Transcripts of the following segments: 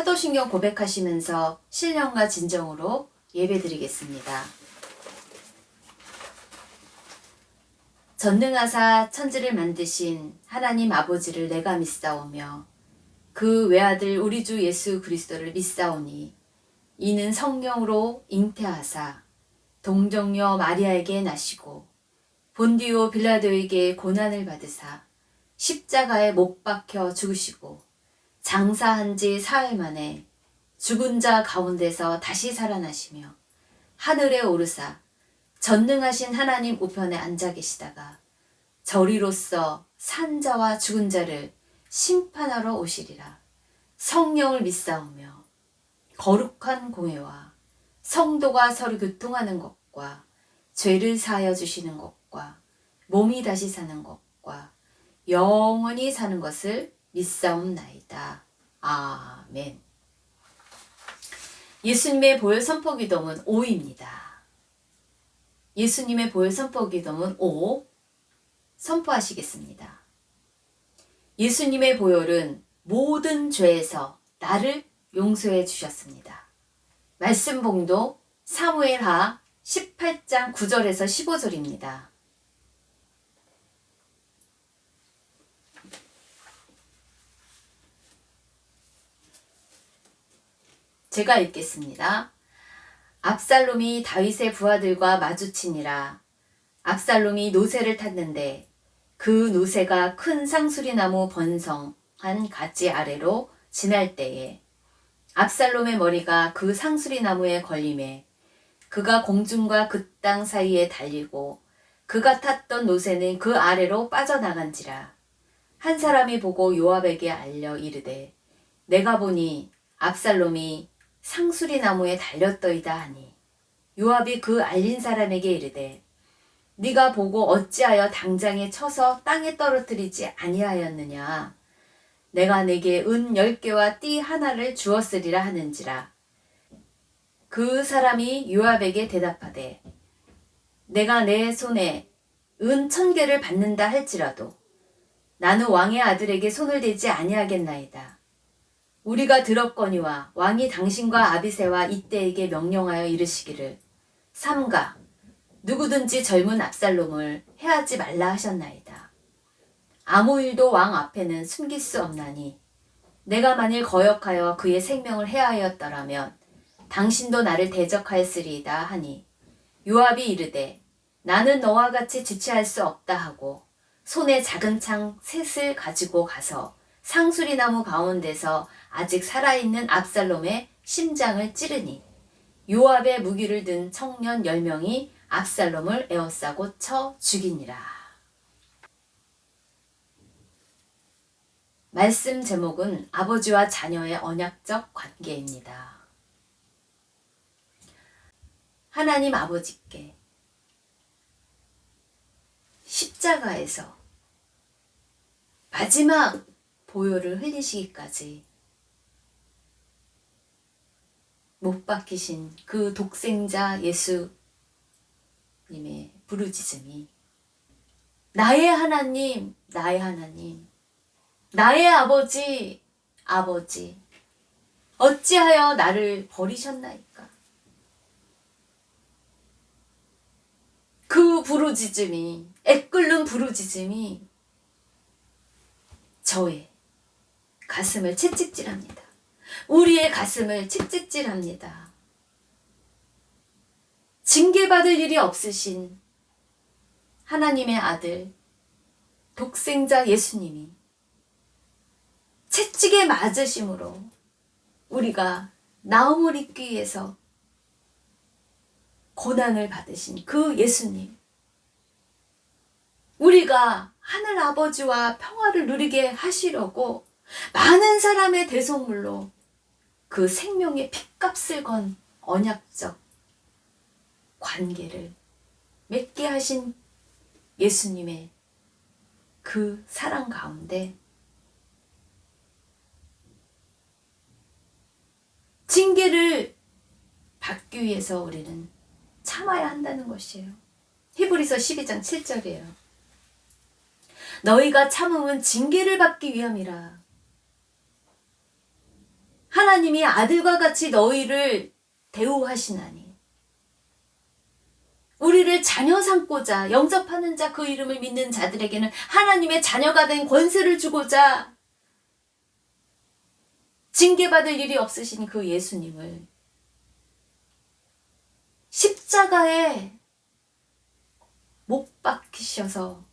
사도신경 고백하시면서 신령과 진정으로 예배드리겠습니다. 전능하사 천지를 만드신 하나님 아버지를 내가 믿사오며 그 외아들 우리 주 예수 그리스도를 믿사오니 이는 성령으로 잉태하사 동정녀 마리아에게 나시고 본디오 빌라도에게 고난을 받으사 십자가에 못 박혀 죽으시고 장사한 지 사흘 만에 죽은 자 가운데서 다시 살아나시며 하늘에 오르사 전능하신 하나님 우편에 앉아 계시다가 저리로서 산 자와 죽은 자를 심판하러 오시리라. 성령을 믿사오며 거룩한 공회와 성도가 서로 교통하는 것과 죄를 사하여 주시는 것과 몸이 다시 사는 것과 영원히 사는 것을 믿사옵나이다. 아멘. 예수님의 보혈 선포 기도문 5입니다. 예수님의 보혈 선포 기도문 5 선포하시겠습니다. 예수님의 보혈은 모든 죄에서 나를 용서해 주셨습니다. 말씀 봉도 사무엘하 18장 9절에서 15절입니다. 제가 읽겠습니다. 압살롬이 다윗의 부하들과 마주치니라. 압살롬이 노새를 탔는데 그 노새가 큰 상수리나무 번성한 가지 아래로 지날 때에 압살롬의 머리가 그 상수리나무에 걸림에 그가 공중과 그 땅 사이에 달리고 그가 탔던 노새는 그 아래로 빠져나간지라. 한 사람이 보고 요압에게 알려 이르되 내가 보니 압살롬이 상수리나무에 달렸더이다 하니 요압이 그 알린 사람에게 이르되 네가 보고 어찌하여 당장에 쳐서 땅에 떨어뜨리지 아니하였느냐. 내가 내게 은 10개와 띠 하나를 주었으리라 하는지라. 그 사람이 요압에게 대답하되 내가 내 손에 은 1000개를 받는다 할지라도 나는 왕의 아들에게 손을 대지 아니하겠나이다. 우리가 들었거니와 왕이 당신과 아비새와 이때에게 명령하여 이르시기를 삼가 누구든지 젊은 압살롬을 해하지 말라 하셨나이다. 아무 일도 왕 앞에는 숨길 수 없나니 내가 만일 거역하여 그의 생명을 해하였더라면 당신도 나를 대적하였으리이다 하니 요압이 이르되 나는 너와 같이 지체할 수 없다 하고 손에 작은 창 셋을 가지고 가서 상수리나무 가운데서 아직 살아있는 압살롬의 심장을 찌르니 요압의 무기를 든 청년 10명이 압살롬을 에워싸고 쳐 죽이니라. 말씀 제목은 아버지와 자녀의 언약적 관계입니다. 하나님 아버지께 십자가에서 마지막 보혈을 흘리시기까지 못 박히신 그 독생자 예수님의 부르짖음이 나의 하나님, 나의 하나님, 나의 아버지, 아버지, 어찌하여 나를 버리셨나이까? 그 부르짖음이, 애끓는 부르짖음이 저의 가슴을 채찍질합니다. 우리의 가슴을 채찍질합니다. 징계받을 일이 없으신 하나님의 아들 독생자 예수님이 채찍에 맞으심으로 우리가 나음을 입기 위해서 고난을 받으신 그 예수님, 우리가 하늘 아버지와 평화를 누리게 하시려고 많은 사람의 대속물로 그 생명의 핏값을 건 언약적 관계를 맺게 하신 예수님의 그 사랑 가운데 징계를 받기 위해서 우리는 참아야 한다는 것이에요. 히브리서 12장 7절이에요. 너희가 참음은 징계를 받기 위함이라. 하나님이 아들과 같이 너희를 대우하시나니 우리를 자녀 삼고자 영접하는 자 그 이름을 믿는 자들에게는 하나님의 자녀가 된 권세를 주고자 징계받을 일이 없으신 그 예수님을 십자가에 못 박히셔서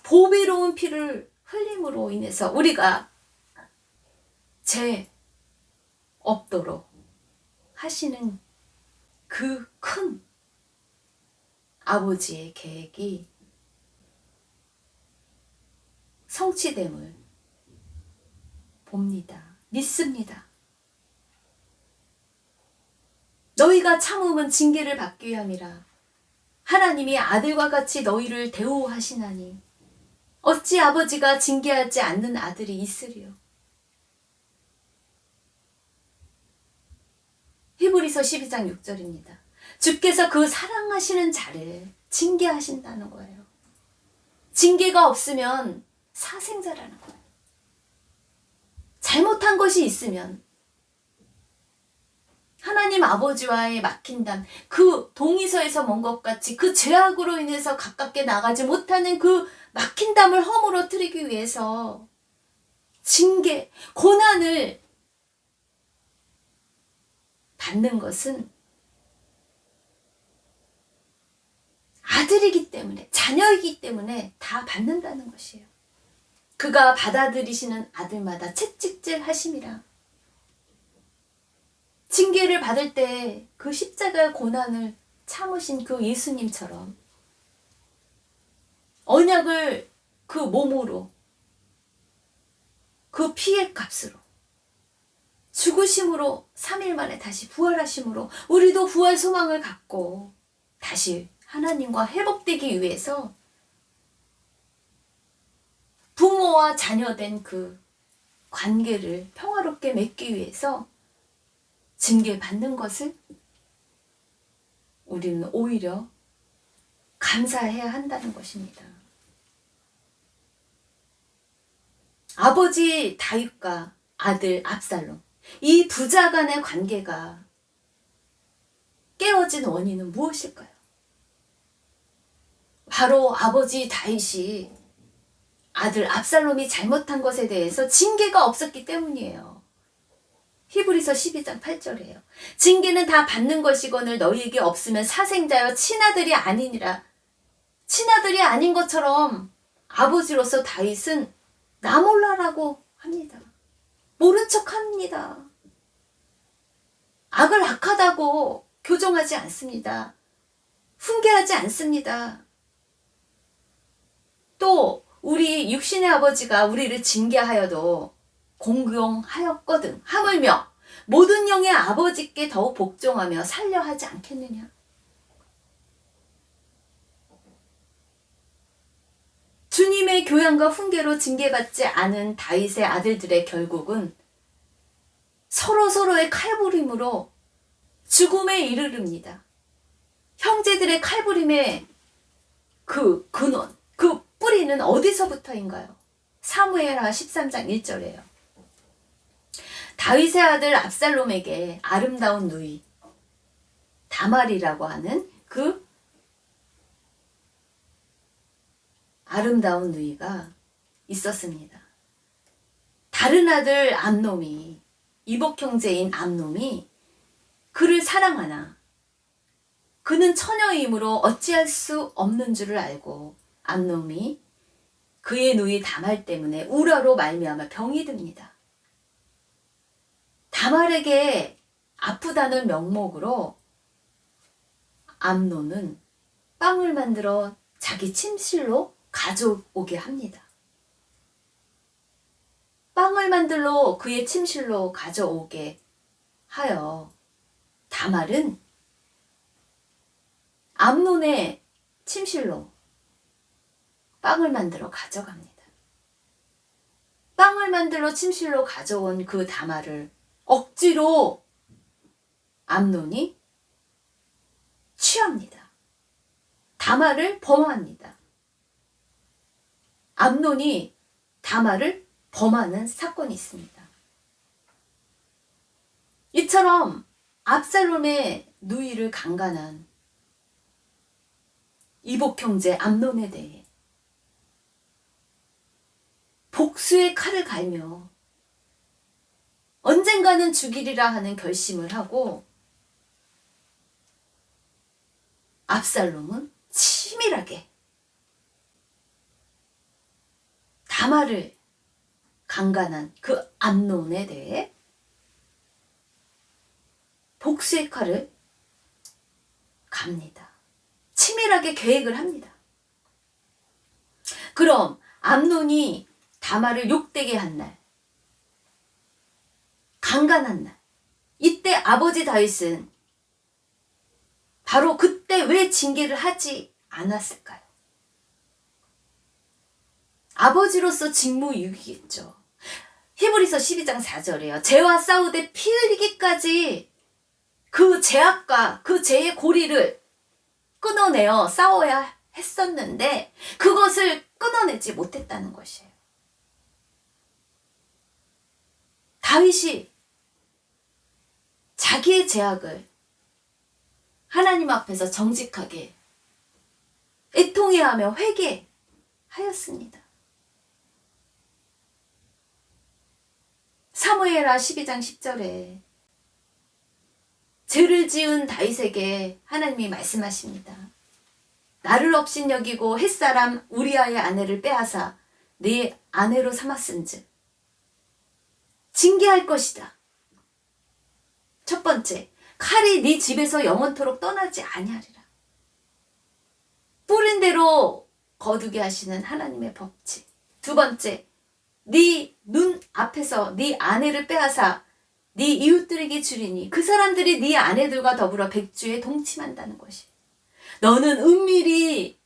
보배로운 피를 흘림으로 인해서 우리가 죄 없도록 하시는 그 큰 아버지의 계획이 성취됨을 봅니다. 믿습니다. 너희가 참음은 징계를 받기 위함이라. 하나님이 아들과 같이 너희를 대우하시나니 어찌 아버지가 징계하지 않는 아들이 있으리요. 히브리서 12장 6절입니다. 주께서 그 사랑하시는 자를 징계하신다는 거예요. 징계가 없으면 사생자라는 거예요. 잘못한 것이 있으면 하나님 아버지와의 막힌담, 그 동의서에서 먼 것 같이 그 죄악으로 인해서 가깝게 나가지 못하는 그 막힌담을 허물어뜨리기 위해서 징계, 고난을 받는 것은 아들이기 때문에, 자녀이기 때문에 다 받는다는 것이에요. 그가 받아들이시는 아들마다 채찍질 하심이라. 징계를 받을 때 그 십자가 고난을 참으신 그 예수님처럼 언약을 그 몸으로, 그 피의 값으로, 죽으심으로 3일 만에 다시 부활하심으로 우리도 부활 소망을 갖고 다시 하나님과 회복되기 위해서 부모와 자녀된 그 관계를 평화롭게 맺기 위해서 징계받는 것을 우리는 오히려 감사해야 한다는 것입니다. 아버지 다윗과 아들 압살롬, 이 부자 간의 관계가 깨어진 원인은 무엇일까요? 바로 아버지 다윗이 아들 압살롬이 잘못한 것에 대해서 징계가 없었기 때문이에요. 히브리서 12장 8절이에요. 징계는 다 받는 것이거늘 너희에게 없으면 사생자여 친아들이 아니니라. 친아들이 아닌 것처럼 아버지로서 다윗은 나 몰라라고 합니다. 모른 척합니다. 악을 악하다고 교정하지 않습니다. 훈계하지 않습니다. 또 우리 육신의 아버지가 우리를 징계하여도 공경하였거든 하물며 모든 영의 아버지께 더욱 복종하며 살려 하지 않겠느냐. 주님의 교양과 훈계로 징계받지 않은 다윗의 아들들의 결국은 서로서로의 칼부림으로 죽음에 이르릅니다. 형제들의 칼부림의 그 근원, 그 뿌리는 어디서부터인가요? 사무엘하 13장 1절이에요. 다윗의 아들 압살롬에게 아름다운 누이 다말이라고 하는 그 아름다운 누이가 있었습니다. 다른 아들 암놈이, 이복 형제인 암놈이 그를 사랑하나 그는 처녀이므로 어찌할 수 없는 줄을 알고 암놈이 그의 누이 다말 때문에 우라로 말미암아 병이 듭니다. 다말에게 아프다는 명목으로 암논은 빵을 만들어 자기 침실로 가져오게 합니다. 빵을 만들러 그의 침실로 가져오게 하여 다말은 암논의 침실로 빵을 만들어 가져갑니다. 빵을 만들어 침실로 가져온 그 다말을 억지로 암논이 취합니다. 다말을 범합니다. 암논이 다말을 범하는 사건이 있습니다. 이처럼 압살롬의 누이를 강간한 이복 형제 암논에 대해 복수의 칼을 갈며 언젠가는 죽이리라 하는 결심을 하고 압살롬은 치밀하게 다말을 강간한 그 암논에 대해 복수의 칼을 갑니다. 치밀하게 계획을 합니다. 그럼 암논이 다말을 욕되게 한 날, 강간한 날, 이때 아버지 다윗은 바로 그때 왜 징계를 하지 않았을까요? 아버지로서 직무유기겠죠. 히브리서 12장 4절에요. 죄와 싸우되 피 흘리기까지 그 죄악과 그 죄의 고리를 끊어내어 싸워야 했었는데 그것을 끊어내지 못했다는 것이에요. 다윗이 자기의 죄악을 하나님 앞에서 정직하게 애통해하며 회개하였습니다. 사무엘하 12장 10절에 죄를 지은 다윗에게 하나님이 말씀하십니다. 나를 업신여기고 햇사람 우리아의 아내를 빼앗아 네 아내로 삼았은즉 징계할 것이다. 첫 번째, 칼이 네 집에서 영원토록 떠나지 아니하리라. 뿌린 대로 거두게 하시는 하나님의 법칙. 두 번째, 네 눈 앞에서 네 아내를 빼앗아 네 이웃들에게 주리니 그 사람들이 네 아내들과 더불어 백주에 동침한다는 것이. 너는 은밀히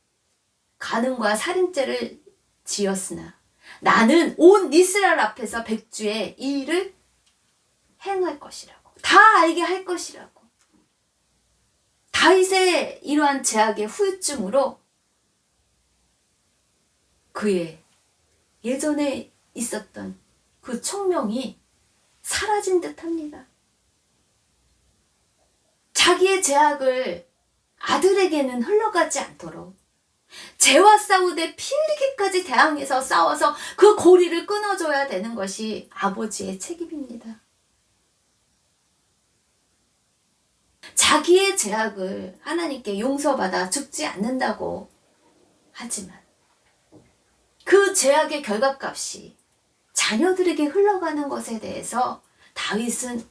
간음과 살인죄를 지었으나 나는 온 이스라엘 앞에서 백주에 이 일을 행할 것이라고. 다 알게 할 것이라고. 다윗의 이러한 죄악의 후유증으로 그의 예전에 있었던 그 총명이 사라진 듯합니다. 자기의 죄악을 아들에게는 흘러가지 않도록 죄와 싸우되 피 흘리기까지 대항해서 싸워서 그 고리를 끊어줘야 되는 것이 아버지의 책임입니다. 자기의 죄악을 하나님께 용서받아 죽지 않는다고 하지만 그 죄악의 결과값이 자녀들에게 흘러가는 것에 대해서 다윗은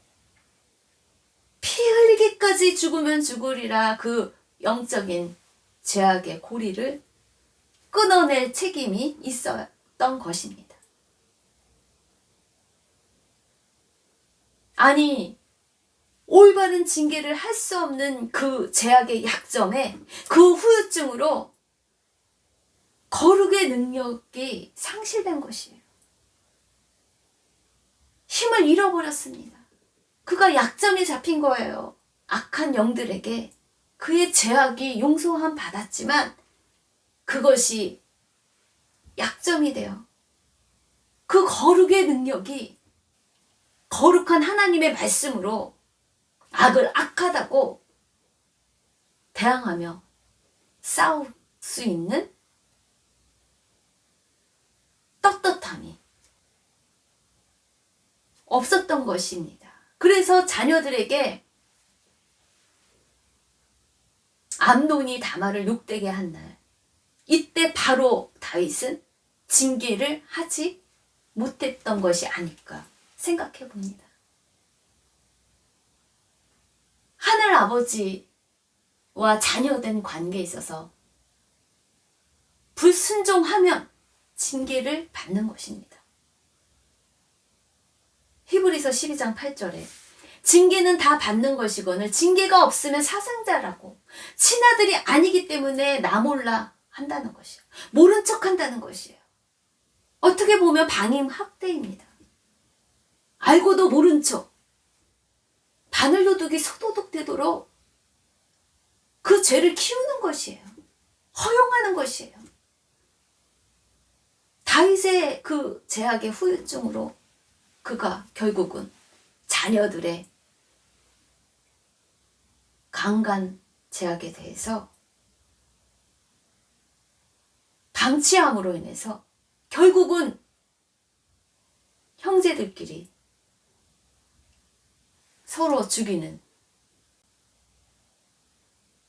피 흘리기까지 죽으면 죽으리라 그 영적인 죄악의 고리를 끊어낼 책임이 있었던 것입니다. 아니, 올바른 징계를 할 수 없는 그 죄악의 약점에 그 후유증으로 거룩의 능력이 상실된 것이에요. 힘을 잃어버렸습니다. 그가 약점이 잡힌 거예요. 악한 영들에게 그의 죄악이 용서함 받았지만 그것이 약점이 돼요. 그 거룩의 능력이 거룩한 하나님의 말씀으로 악을 악하다고 대항하며 싸울 수 있는 떳떳함이 없었던 것입니다. 그래서 자녀들에게 암논이 다말을 욕되게 한 날, 이때 바로 다윗은 징계를 하지 못했던 것이 아닐까 생각해 봅니다. 하늘 아버지와 자녀된 관계에 있어서 불순종하면 징계를 받는 것입니다. 히브리서 12장 8절에 징계는 다 받는 것이거늘 징계가 없으면 사상자라고 친아들이 아니기 때문에 나 몰라 한다는 것이에요. 모른 척 한다는 것이에요. 어떻게 보면 방임 학대입니다. 알고도 모른 척 바늘도둑이 소도둑 되도록 그 죄를 키우는 것이에요. 허용하는 것이에요. 다윗의 그 죄악의 후유증으로 그가 결국은 자녀들의 방간 제약에 대해서 방치함으로 인해서 결국은 형제들끼리 서로 죽이는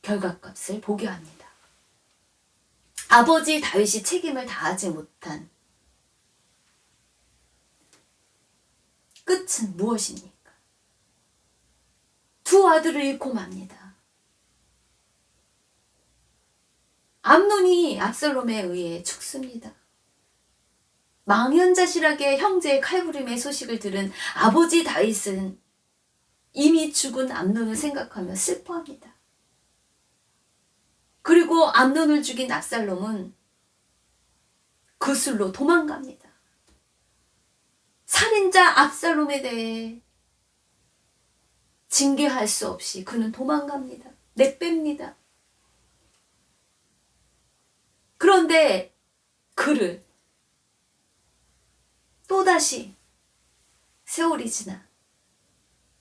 결과값을 보게 합니다. 아버지 다윗이 책임을 다하지 못한 끝은 무엇입니까? 두 아들을 잃고 맙니다. 암논이 압살롬에 의해 죽습니다. 망연자실하게 형제의 칼부림의 소식을 들은 아버지 다윗은 이미 죽은 암논을 생각하며 슬퍼합니다. 그리고 암논을 죽인 압살롬은 그술로 도망갑니다. 살인자 압살롬에 대해 징계할 수 없이 그는 도망갑니다. 내뺍니다. 그런데 그를 또다시 세월이 지나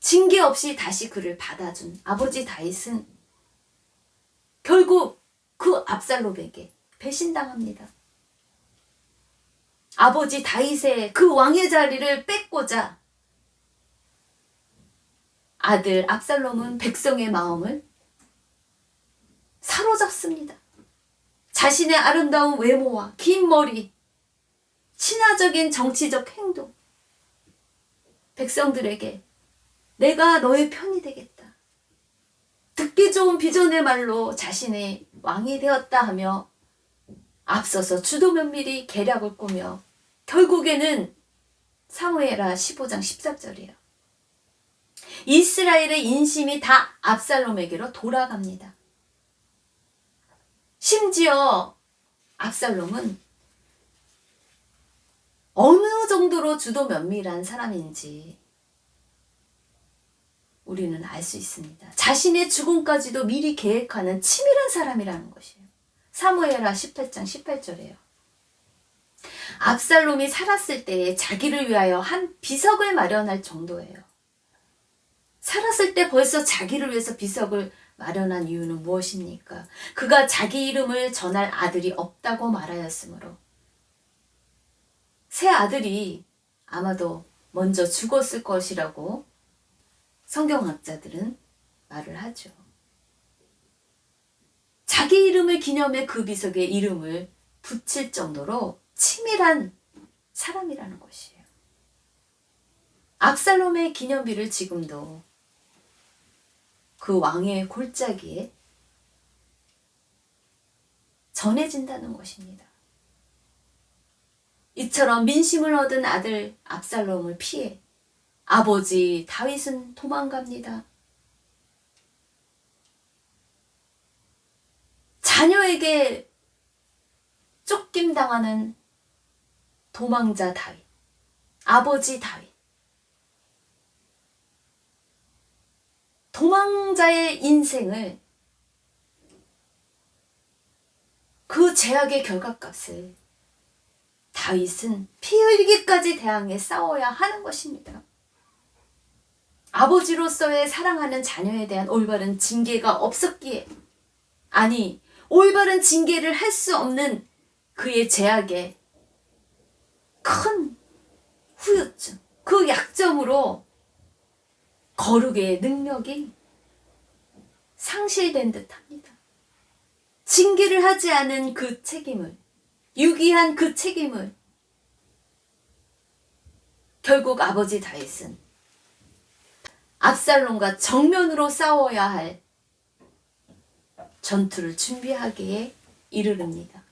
징계 없이 다시 그를 받아준 아버지 다윗은 결국 그 압살롬에게 배신당합니다. 아버지 다윗의 그 왕의 자리를 뺏고자 아들 압살롬은 백성의 마음을 사로잡습니다. 자신의 아름다운 외모와 긴 머리, 친화적인 정치적 행동, 백성들에게 내가 너의 편이 되겠다. 듣기 좋은 비전의 말로 자신의 왕이 되었다 하며 앞서서 주도 면밀히 계략을 꾸며 결국에는 사무엘하 15장 14절이에요. 이스라엘의 인심이 다 압살롬에게로 돌아갑니다. 심지어 압살롬은 어느 정도로 주도 면밀한 사람인지 우리는 알 수 있습니다. 자신의 죽음까지도 미리 계획하는 치밀한 사람이라는 것이에요. 사무엘하 18장 18절이에요. 압살롬이 살았을 때에 자기를 위하여 한 비석을 마련할 정도예요. 살았을 때 벌써 자기를 위해서 비석을 마련한 이유는 무엇입니까? 그가 자기 이름을 전할 아들이 없다고 말하였으므로 새 아들이 아마도 먼저 죽었을 것이라고 성경학자들은 말을 하죠. 자기 이름을 기념해 그 비석에 이름을 붙일 정도로 치밀한 사람이라는 것이에요. 압살롬의 기념비를 지금도 그 왕의 골짜기에 전해진다는 것입니다. 이처럼 민심을 얻은 아들 압살롬을 피해 아버지 다윗은 도망갑니다. 자녀에게 쫓김당하는 도망자 다윗, 아버지 다윗. 도망자의 인생을 그 죄악의 결과값을 다윗은 피 흘리기까지 대항해 싸워야 하는 것입니다. 아버지로서의 사랑하는 자녀에 대한 올바른 징계가 없었기에, 아니 올바른 징계를 할 수 없는 그의 죄악의 큰 후유증, 그 약점으로 거룩의 능력이 상실된 듯합니다. 징계를 하지 않은 그 책임을, 유기한 그 책임을 결국 아버지 다윗은 압살롬과 정면으로 싸워야 할 전투를 준비하기에 이르릅니다.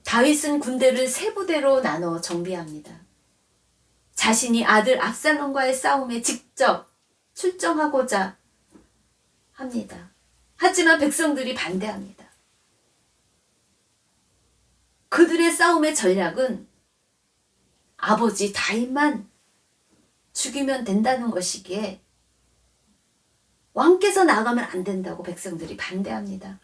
다윗은 군대를 세 부대로 나눠 정비합니다. 자신이 아들 압살롬과의 싸움에 직접 출정하고자 합니다. 하지만 백성들이 반대합니다. 그들의 싸움의 전략은 아버지 다윗만 죽이면 된다는 것이기에 왕께서 나가면 안 된다고 백성들이 반대합니다.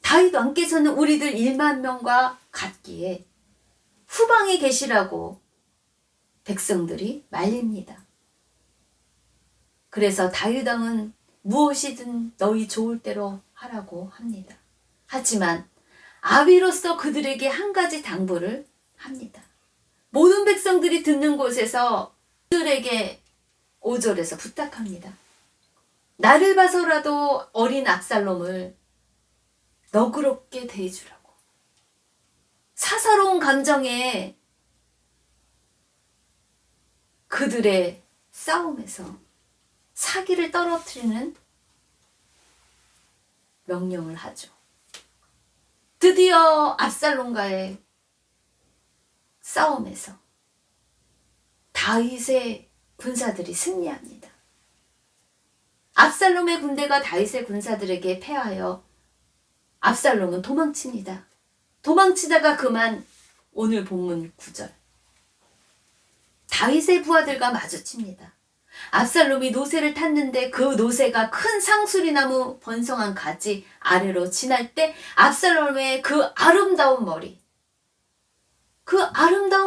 다윗 왕께서는 우리들 1만 명과 같기에 후방에 계시라고 백성들이 말립니다. 그래서 다윗 왕은 무엇이든 너희 좋을 대로 하라고 합니다. 하지만 아비로서 그들에게 한 가지 당부를 합니다. 모든 백성들이 듣는 곳에서 그들에게 5절에서 부탁합니다. 나를 봐서라도 어린 압살롬을 너그럽게 대해주라고. 사사로운 감정에 그들의 싸움에서 사기를 떨어뜨리는 명령을 하죠. 드디어 압살롬과의 싸움에서 다윗의 군사들이 승리합니다. 압살롬의 군대가 다윗의 군사들에게 패하여 압살롬은 도망칩니다. 도망치다가 그만 오늘 본문 9절. 다윗의 부하들과 마주칩니다. 압살롬이 노새를 탔는데 그 노새가 큰 상수리나무 번성한 가지 아래로 지날 때 압살롬의 그 아름다운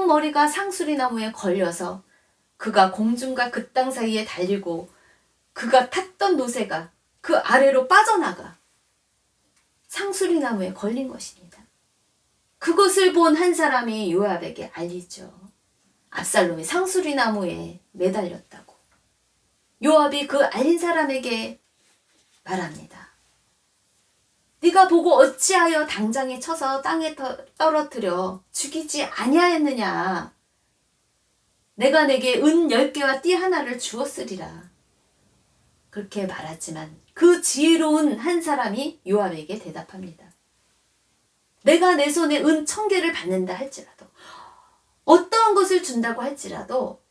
머리가 상수리나무에 걸려서 그가 공중과 그 땅 사이에 달리고 그가 탔던 노새가 그 아래로 빠져나가 상수리나무에 걸린 것입니다. 그것을 본 한 사람이 요압에게 알리죠. 압살롬이 상수리나무에 매달렸다고. 요압이 그 알린 사람에게 말합니다. 네가 보고 어찌하여 당장에 쳐서 땅에 떨어뜨려 죽이지 아니하였느냐. 내가 내게 은 10개와 띠 하나를 주었으리라. 그렇게 말하지만 그 지혜로운 한 사람이 요압에게 대답합니다. 내가 내 손에 은 1000개를 받는다 할지라도, 어떠한 것을 준다고 할지라도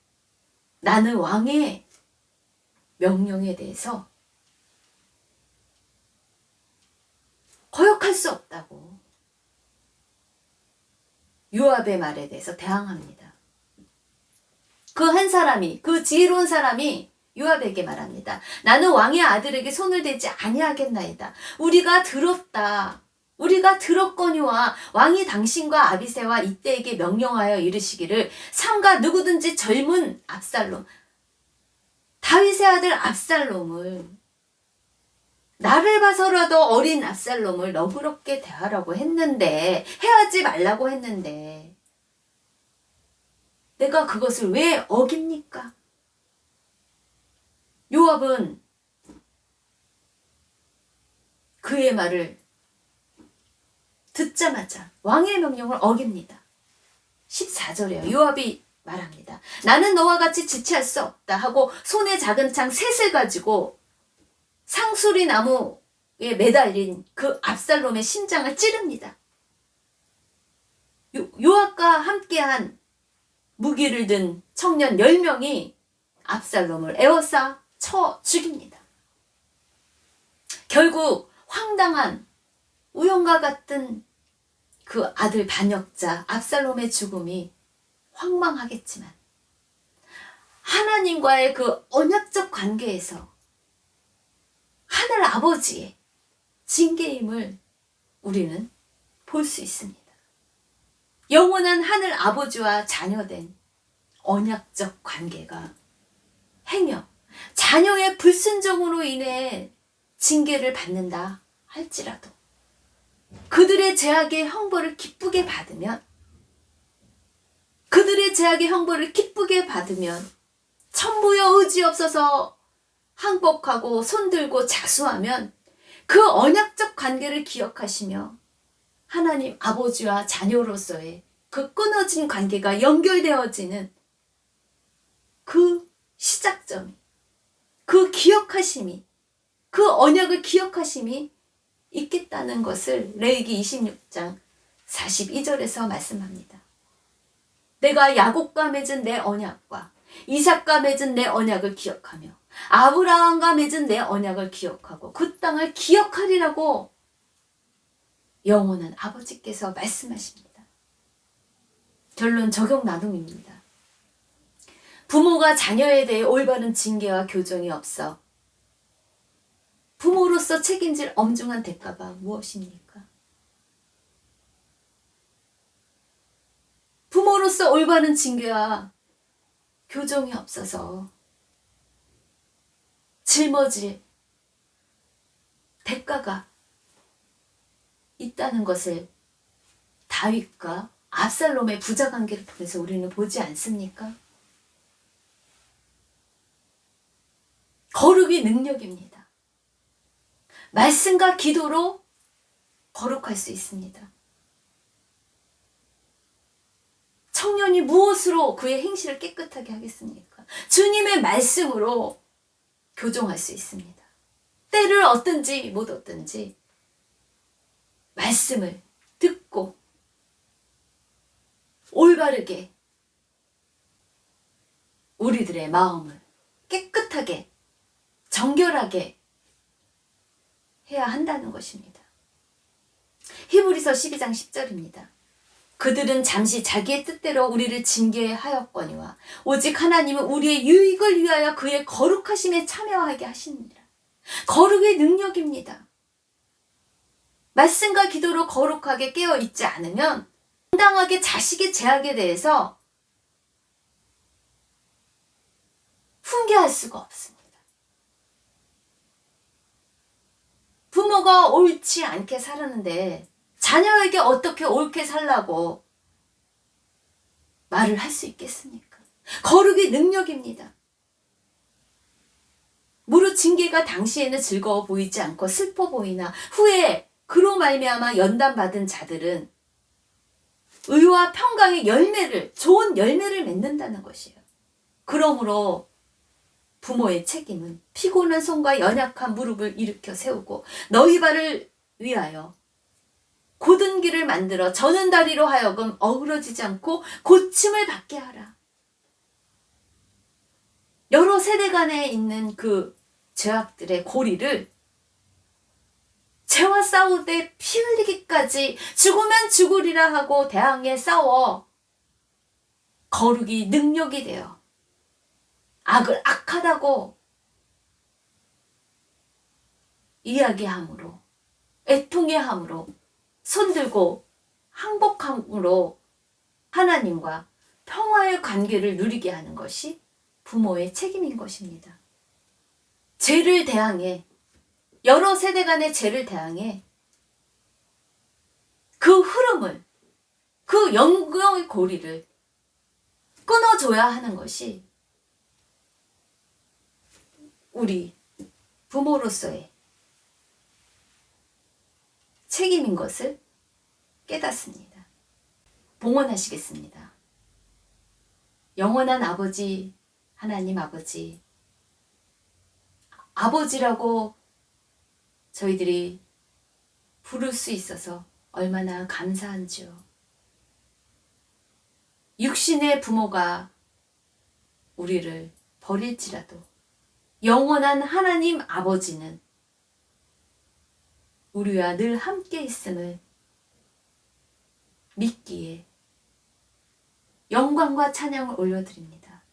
나는 왕의 명령에 대해서 거역할 수 없다고 요압의 말에 대해서 대항합니다. 그 한 사람이, 그 지혜로운 사람이 요압에게 말합니다. 나는 왕의 아들에게 손을 대지 아니하겠나이다. 우리가 들었거니와 왕이 당신과 아비새와 이때에게 명령하여 이르시기를 삼가 누구든지 젊은 압살롬, 다윗의 아들 압살롬을, 나를 봐서라도 어린 압살롬을 너그럽게 대하라고 했는데, 해하지 말라고 했는데 내가 그것을 왜 어깁니까? 요압은 그의 말을 듣자마자 왕의 명령을 어깁니다. 14절에요. 요압이 말합니다. 나는 너와 같이 지체할 수 없다 하고 손에 작은 창 셋을 가지고 상수리 나무에 매달린 그 압살롬의 심장을 찌릅니다. 요압과 함께한 무기를 든 청년 10명이 압살롬을 에워싸 쳐 죽입니다. 결국 황당한 우연과 같은 그 아들 반역자 압살롬의 죽음이 황망하겠지만 하나님과의 그 언약적 관계에서 하늘 아버지의 징계임을 우리는 볼 수 있습니다. 영원한 하늘 아버지와 자녀된 언약적 관계가 행여 자녀의 불순종으로 인해 징계를 받는다 할지라도 그들의 죄악의 형벌을 기쁘게 받으면, 천부여 의지 없어서 항복하고 손들고 자수하면 그 언약적 관계를 기억하시며 하나님 아버지와 자녀로서의 그 끊어진 관계가 연결되어지는 그 시작점이, 그 기억하심이, 그 언약을 기억하심이 있겠다는 것을 레위기 26장 42절에서 말씀합니다. 내가 야곱과 맺은 내 언약과 이삭과 맺은 내 언약을 기억하며 아브라함과 맺은 내 언약을 기억하고 그 땅을 기억하리라고 영원한 아버지께서 말씀하십니다. 결론 적용 나눔입니다. 부모가 자녀에 대해 올바른 징계와 교정이 없어 부모로서 책임질 엄중한 대가가 무엇입니까? 부모로서 올바른 징계와 교정이 없어서 짊어질 대가가 있다는 것을 다윗과 압살롬의 부자관계를 통해서 우리는 보지 않습니까? 거룩이 능력입니다. 말씀과 기도로 거룩할 수 있습니다. 청년이 무엇으로 그의 행실을 깨끗하게 하겠습니까? 주님의 말씀으로 교정할 수 있습니다. 때를 얻든지 못 얻든지 말씀을 듣고 올바르게 우리들의 마음을 깨끗하게 정결하게 해야 한다는 것입니다. 히브리서 12장 10절입니다. 그들은 잠시 자기의 뜻대로 우리를 징계하였거니와 오직 하나님은 우리의 유익을 위하여 그의 거룩하심에 참여하게 하시느니라. 거룩의 능력입니다. 말씀과 기도로 거룩하게 깨어 있지 않으면 당당하게 자식의 죄악에 대해서 훈계할 수가 없습니다. 부모가 옳지 않게 살았는데 자녀에게 어떻게 옳게 살라고 말을 할 수 있겠습니까? 거룩의 능력입니다. 무릇 징계가 당시에는 즐거워 보이지 않고 슬퍼 보이나 후에 그로 말미암아 연단받은 자들은 의와 평강의 열매를, 좋은 열매를 맺는다는 것이에요. 그러므로 부모의 책임은 피곤한 손과 연약한 무릎을 일으켜 세우고 너희 발을 위하여 곧은 길을 만들어 저는 다리로 하여금 어그러지지 않고 고침을 받게 하라. 여러 세대 간에 있는 그 죄악들의 고리를 죄와 싸우되 피 흘리기까지 죽으면 죽으리라 하고 대항해 싸워 거룩이 능력이 되어 악을 악하다고 이야기함으로 애통해함으로 손들고 항복함으로 하나님과 평화의 관계를 누리게 하는 것이 부모의 책임인 것입니다. 죄를 대항해 여러 세대 간의 죄를 대항해 그 흐름을 그 영광의 고리를 끊어줘야 하는 것이 우리 부모로서의 책임인 것을 깨닫습니다. 봉헌하시겠습니다. 영원한 아버지, 하나님 아버지, 아버지라고 저희들이 부를 수 있어서 얼마나 감사한지요. 육신의 부모가 우리를 버릴지라도 영원한 하나님 아버지는 우리와 늘 함께 있음을 믿기에 영광과 찬양을 올려드립니다.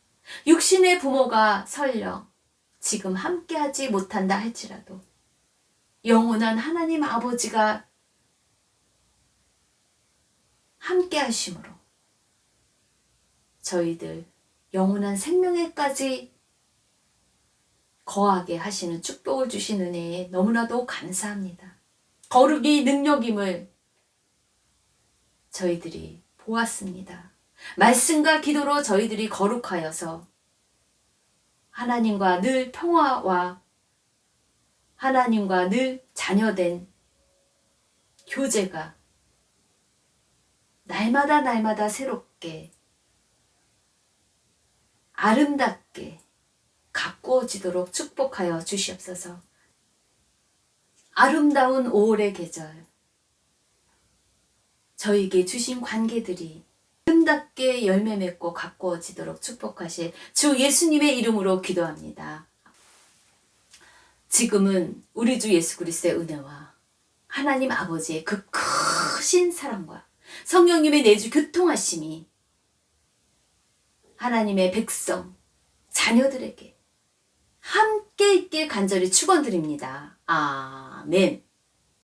육신의 부모가 설령 지금 함께하지 못한다 할지라도 영원한 하나님 아버지가 함께 하심으로 저희들 영원한 생명에까지 거하게 하시는 축복을 주신 은혜에 너무나도 감사합니다. 거룩이 능력임을 저희들이 보았습니다. 말씀과 기도로 저희들이 거룩하여서 하나님과 늘 평화와 하나님과 늘 자녀된 교제가 날마다 새롭게 아름답게 가꾸어지도록 축복하여 주시옵소서. 아름다운 5월의 계절 저에게 주신 관계들이 아름답게 열매 맺고 가꾸어지도록 축복하실 주 예수님의 이름으로 기도합니다. 지금은 우리 주 예수 그리스도의 은혜와 하나님 아버지의 그 크신 사랑과 성령님의 내주 교통하심이 하나님의 백성, 자녀들에게 함께 있게 간절히 축원드립니다. 아멘.